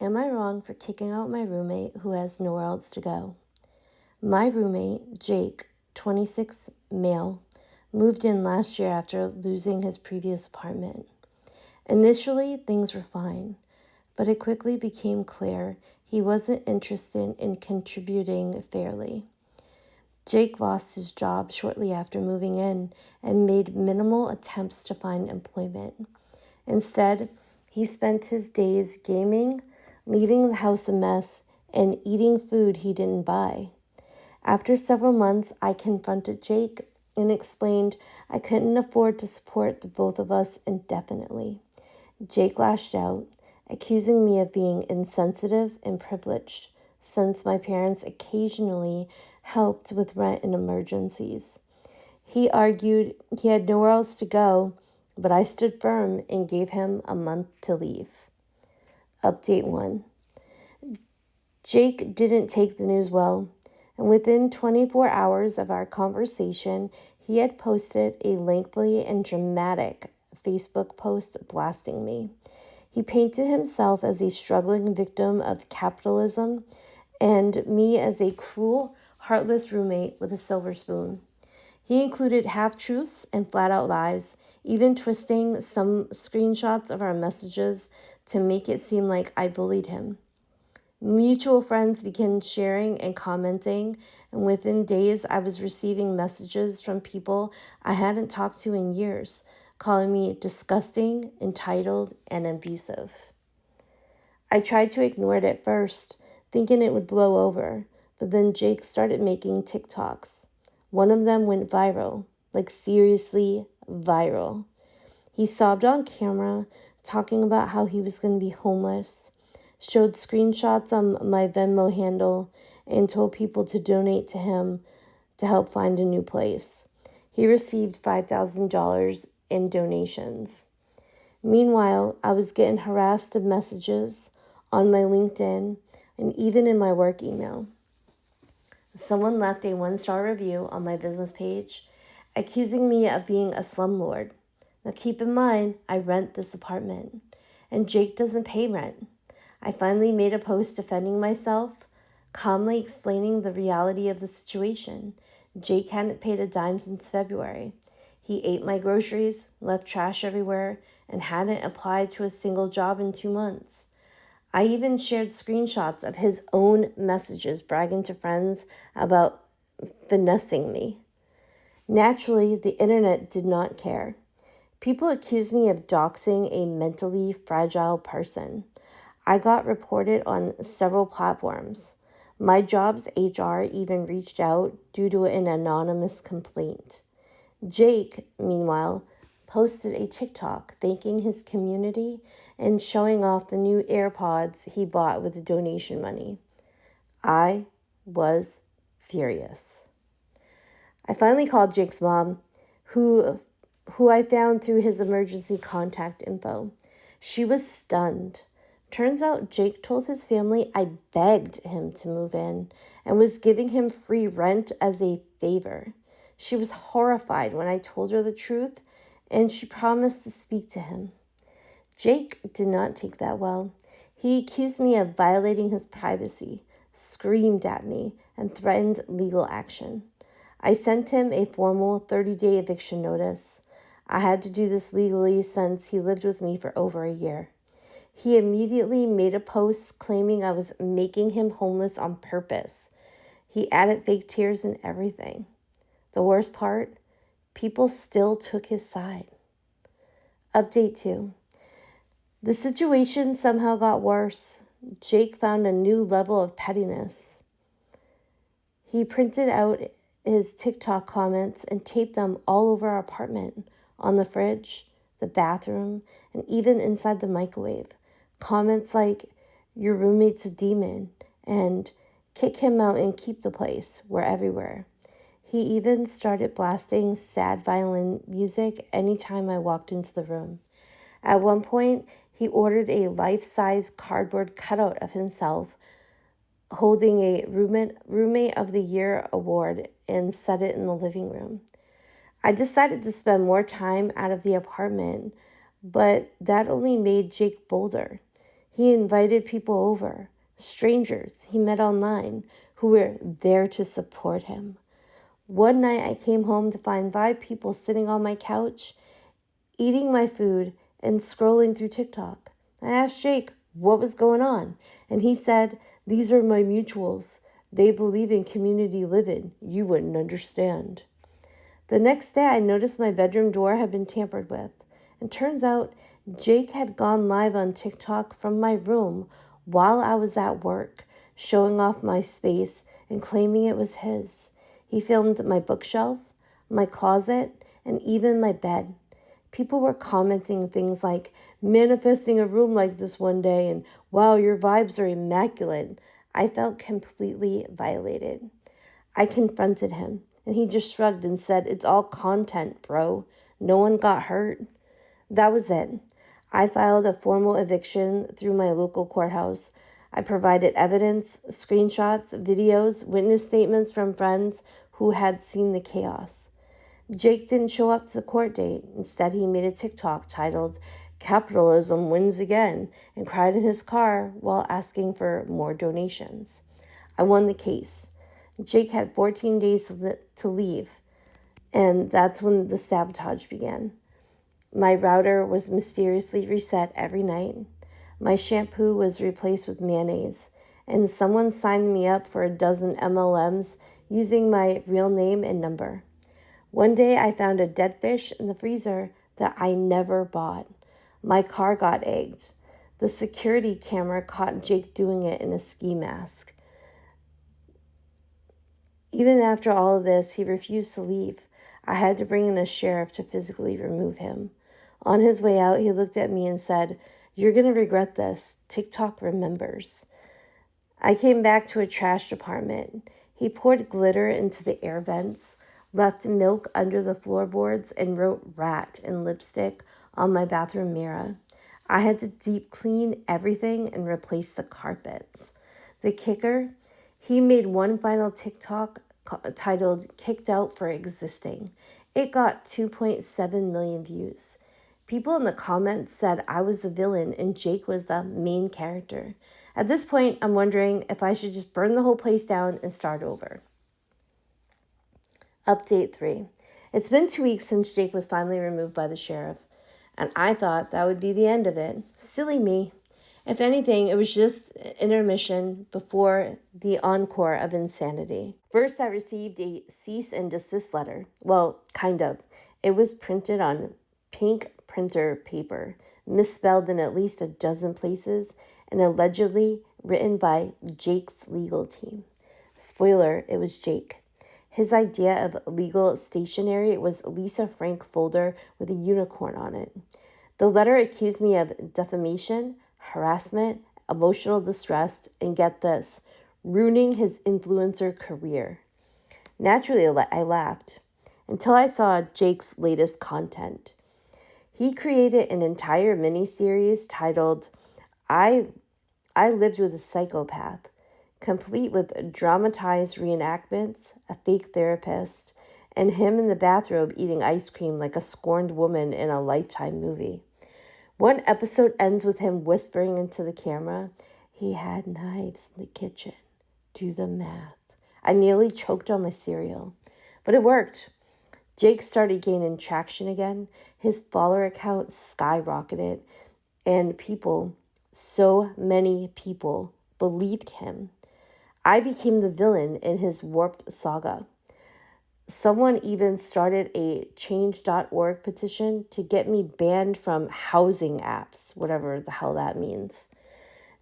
Am I wrong for kicking out my roommate who has nowhere else to go? My roommate, Jake, 26, male, moved in last year after losing his previous apartment. Initially, things were fine, but it quickly became clear he wasn't interested in contributing fairly. Jake lost his job shortly after moving in and made minimal attempts to find employment. Instead, he spent his days gaming, leaving the house a mess, and eating food he didn't buy. After several months, I confronted Jake and explained I couldn't afford to support the both of us indefinitely. Jake lashed out, accusing me of being insensitive and privileged, since my parents occasionally helped with rent in emergencies. He argued he had nowhere else to go, but I stood firm and gave him a month to leave. Update 1. Jake didn't take the news well, and within 24 hours of our conversation, he had posted a lengthy and dramatic Facebook post blasting me. He painted himself as a struggling victim of capitalism and me as a cruel, heartless roommate with a silver spoon. He included half-truths and flat-out lies, even twisting some screenshots of our messages to make it seem like I bullied him. Mutual friends began sharing and commenting, and within days I was receiving messages from people I hadn't talked to in years, calling me disgusting, entitled, and abusive. I tried to ignore it at first, thinking it would blow over, but then Jake started making TikToks. One of them went viral, like seriously viral. He sobbed on camera, talking about how he was going to be homeless, showed screenshots on my Venmo handle, and told people to donate to him to help find a new place. He received $5,000 in donations. Meanwhile, I was getting harassed of messages on my LinkedIn and even in my work email. Someone left a 1-star review on my business page, accusing me of being a slumlord. Now keep in mind, I rent this apartment, and Jake doesn't pay rent. I finally made a post defending myself, calmly explaining the reality of the situation. Jake hadn't paid a dime since February. He ate my groceries, left trash everywhere, and hadn't applied to a single job in 2 months. I even shared screenshots of his own messages bragging to friends about finessing me. Naturally, the internet did not care. People accused me of doxing a mentally fragile person. I got reported on several platforms. My job's HR even reached out due to an anonymous complaint. Jake, meanwhile, posted a TikTok thanking his community and showing off the new AirPods he bought with donation money. I was furious. I finally called Jake's mom, who I found through his emergency contact info. She was stunned. Turns out Jake told his family I begged him to move in and was giving him free rent as a favor. She was horrified when I told her the truth, and she promised to speak to him. Jake did not take that well. He accused me of violating his privacy, screamed at me, and threatened legal action. I sent him a formal 30-day eviction notice. I had to do this legally since he lived with me for over a year. He immediately made a post claiming I was making him homeless on purpose. He added fake tears and everything. The worst part, people still took his side. Update 2. The situation somehow got worse. Jake found a new level of pettiness. He printed out his TikTok comments and taped them all over our apartment, on the fridge, the bathroom, and even inside the microwave. Comments like, "Your roommate's a demon," and "Kick him out and keep the place," were everywhere. He even started blasting sad violin music anytime I walked into the room. At one point, he ordered a life-size cardboard cutout of himself holding a Roommate of the Year award and set it in the living room. I decided to spend more time out of the apartment, but that only made Jake bolder. He invited people over, strangers he met online, who were there to support him. One night I came home to find 5 people sitting on my couch, eating my food and scrolling through TikTok. I asked Jake what was going on, and he said, "These are my mutuals. They believe in community living. You wouldn't understand." The next day, I noticed my bedroom door had been tampered with, and turns out Jake had gone live on TikTok from my room while I was at work, showing off my space and claiming it was his. He filmed my bookshelf, my closet, and even my bed. People were commenting things like, "Manifesting a room like this one day," and "Wow, your vibes are immaculate." I felt completely violated. I confronted him, and he just shrugged and said, "It's all content, bro. No one got hurt." That was it. I filed a formal eviction through my local courthouse. I provided evidence, screenshots, videos, witness statements from friends who had seen the chaos. Jake didn't show up to the court date. Instead, he made a TikTok titled, "Capitalism Wins Again," and cried in his car while asking for more donations. I won the case. Jake had 14 days to leave, and that's when the sabotage began. My router was mysteriously reset every night. My shampoo was replaced with mayonnaise, and someone signed me up for a dozen MLMs using my real name and number. One day I found a dead fish in the freezer that I never bought. My car got egged. The security camera caught Jake doing it in a ski mask. Even after all of this, he refused to leave. I had to bring in a sheriff to physically remove him. On his way out, he looked at me and said, "You're going to regret this. TikTok remembers." I came back to a trash department. He poured glitter into the air vents, left milk under the floorboards, and wrote "rat" in lipstick on my bathroom mirror. I had to deep clean everything and replace the carpets. The kicker, he made one final TikTok titled "Kicked Out for Existing." It got 2.7 million views. People in the comments said I was the villain and Jake was the main character. At this point, I'm wondering if I should just burn the whole place down and start over. Update 3. It's been 2 weeks since Jake was finally removed by the sheriff, and I thought that would be the end of it. Silly me. If anything, it was just intermission before the encore of insanity. First, I received a cease and desist letter. Well, kind of. It was printed on pink printer paper, misspelled in at least a dozen places, and allegedly written by Jake's legal team. Spoiler, it was Jake. His idea of legal stationery was Lisa Frank folder with a unicorn on it. The letter accused me of defamation, harassment, emotional distress, and get this, ruining his influencer career. Naturally, I laughed until I saw Jake's latest content. He created an entire miniseries titled I Lived with a Psychopath, complete with dramatized reenactments, a fake therapist, and him in the bathrobe eating ice cream like a scorned woman in a Lifetime movie. One episode ends with him whispering into the camera, "He had knives in the kitchen. Do the math." I nearly choked on my cereal, but it worked. Jake started gaining traction again. His follower account skyrocketed, and so many people, believed him. I became the villain in his warped saga. Someone even started a change.org petition to get me banned from housing apps, whatever the hell that means.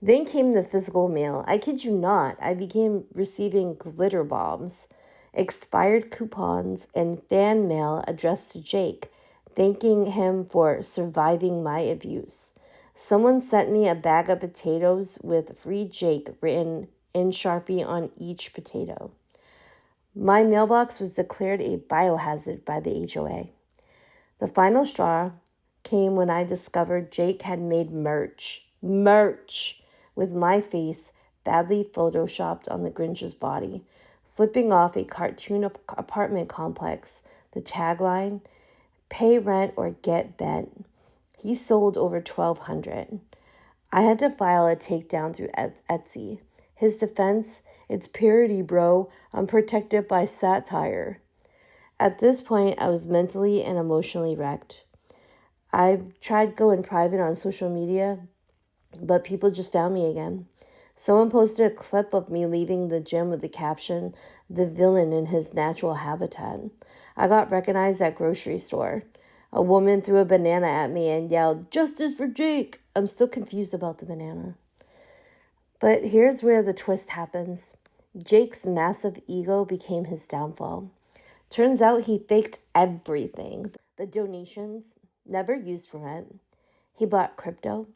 Then came the physical mail. I kid you not, I began receiving glitter bombs, expired coupons, and fan mail addressed to Jake, thanking him for surviving my abuse. Someone sent me a bag of potatoes with "Free Jake" written in Sharpie on each potato. My mailbox was declared a biohazard by the HOA. The final straw came when I discovered Jake had made merch with my face badly photoshopped on the Grinch's body, flipping off a cartoon apartment complex. The tagline, "Pay rent or get bent." He sold over 1,200. I had to file a takedown through Etsy. His defense, it's parody, bro. I'm protected by satire. At this point, I was mentally and emotionally wrecked. I tried going private on social media, but people just found me again. Someone posted a clip of me leaving the gym with the caption, "The villain in his natural habitat." I got recognized at grocery store. A woman threw a banana at me and yelled, "Justice for Jake!" I'm still confused about the banana. But here's where the twist happens. Jake's massive ego became his downfall. Turns out he faked everything. The donations, never used for rent. He bought crypto,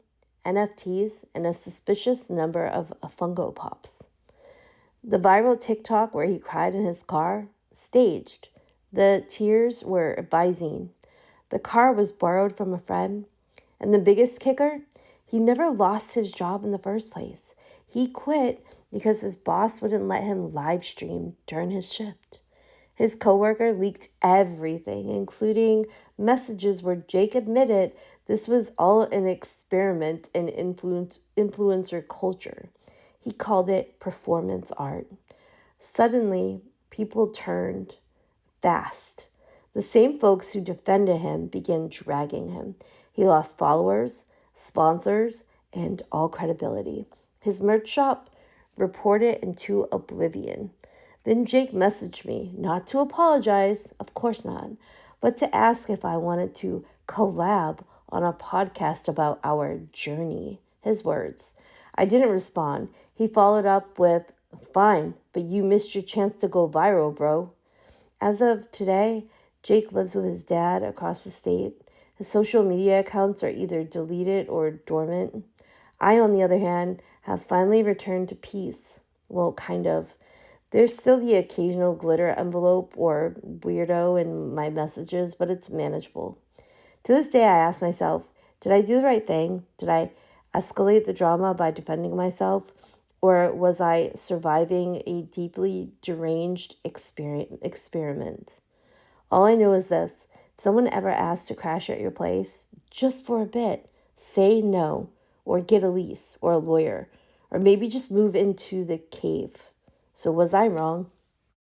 NFTs, and a suspicious number of Funko Pops. The viral TikTok where he cried in his car, staged. The tears were Visine. The car was borrowed from a friend. And the biggest kicker, he never lost his job in the first place. He quit because his boss wouldn't let him live stream during his shift. His coworker leaked everything, including messages where Jake admitted this was all an experiment in influencer culture. He called it performance art. Suddenly, people turned fast. The same folks who defended him began dragging him. He lost followers, sponsors, and all credibility. His merch shop reported into oblivion. Then Jake messaged me, not to apologize, of course not, but to ask if I wanted to collab on a podcast about our journey. His words. I didn't respond. He followed up with, "Fine, but you missed your chance to go viral, bro." As of today, Jake lives with his dad across the state. His social media accounts are either deleted or dormant. I, on the other hand, have finally returned to peace. Well, kind of. There's still the occasional glitter envelope or weirdo in my messages, but it's manageable. To this day, I ask myself, did I do the right thing? Did I escalate the drama by defending myself? Or was I surviving a deeply deranged experiment? All I know is this. If someone ever asks to crash at your place, just for a bit, say no, or get a lease or a lawyer, or maybe just move into the cave. So was I wrong?